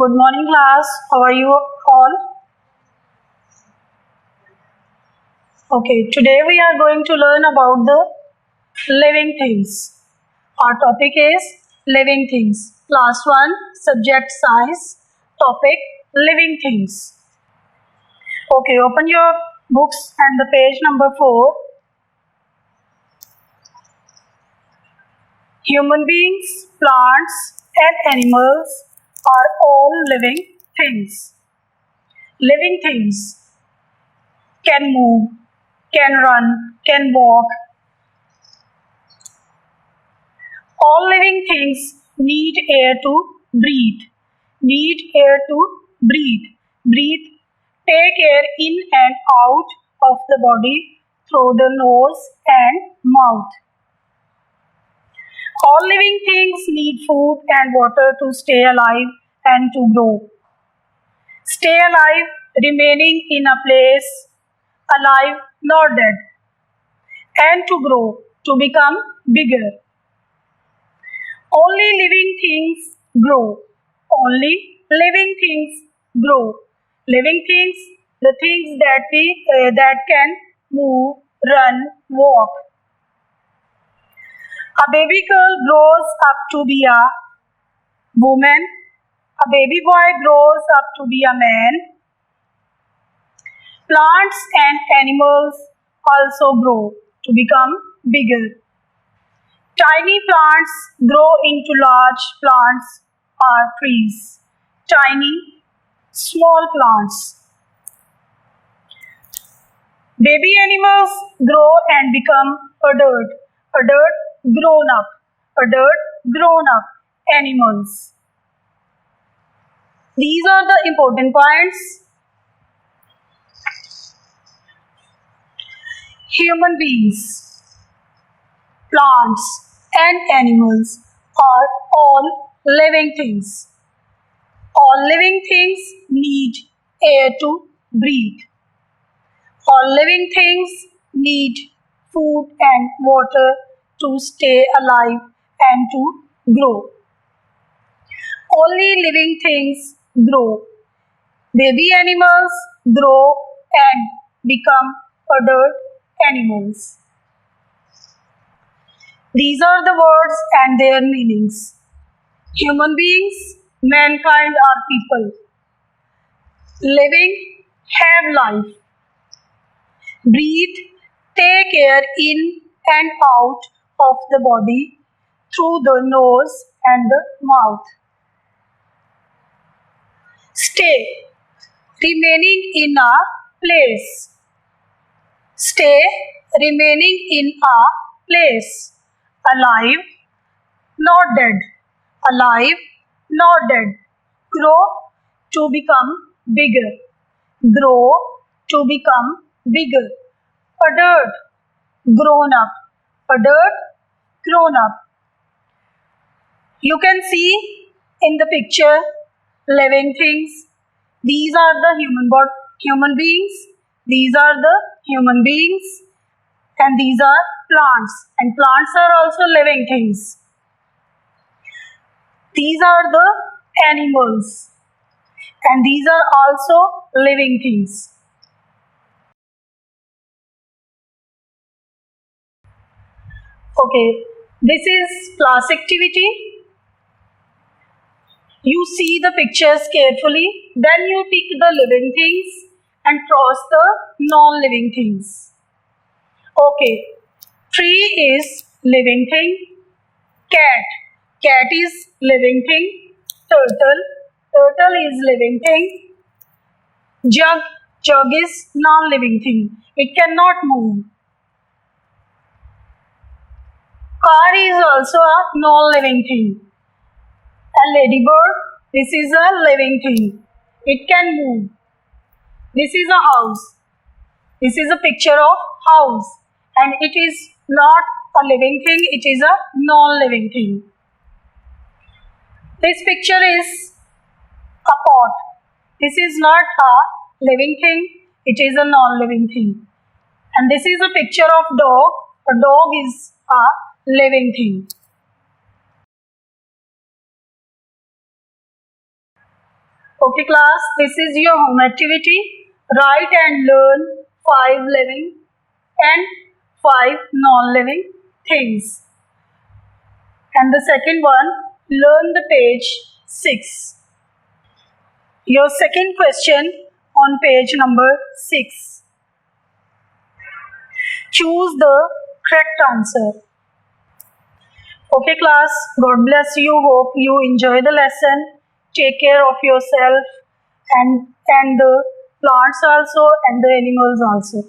Good morning class. How are you all? Okay, today we are going to learn about the living things. Our topic is living things. Class 1, subject science, topic living things. Okay, open your books and the page number 4. Human beings, plants and animals are all living things. Living things can move, can run, can walk. All living things need air to breathe. Need air to breathe. Breathe. Take air in and out of the body through the nose and mouth. All living things need food and water to stay alive and to grow. Stay alive, remaining in a place, alive, not dead, and to grow, to become bigger. Only living things grow. Only living things grow. Living things, the things that can move, run, walk. A baby girl grows up to be a woman. A baby boy grows up to be a man. Plants and animals also grow to become bigger. Tiny plants grow into large plants or trees. Tiny, small plants. Baby animals grow and become adult grown up, animals. These are the important points. Human beings, plants and animals are all living things. All living things need air to breathe. All living things need food and water to stay alive and to grow. Only living things grow. Baby animals grow and become adult animals. These are the words and their meanings. Human beings, mankind are people. Living, have life. Breathe, take air in and out of the body through the nose and the mouth. Stay, remaining in a place. Stay, remaining in a place. Alive, not dead. Alive, not dead. Grow, to become bigger. Grow, to become bigger. Adult, grown up. Adult, grown up. You can see in the picture living things. These are the human beings. These are the human beings. And these are plants. And plants are also living things. These are the animals. And these are also living things. Okay, this is class activity. You see the pictures carefully, then you tick the living things and cross the non-living things. Okay, tree is living thing. Cat is living thing. Turtle is living thing. Jug is non-living thing. It cannot move. Car is also a non-living thing. A ladybird, this is a living thing. It can move. This is a house. This is a picture of house. And it is not a living thing, it is a non-living thing. This picture is a pot. This is not a living thing, it is a non-living thing. And this is a picture of dog. A dog is a living thing. Okay class, this is your home activity. Write and learn 5 living and 5 non-living things. And the second one, learn the page 6. Your second question on page number 6. Choose the correct answer. Okay class, God bless you. Hope you enjoy the lesson. Take care of yourself and the plants also and the animals also.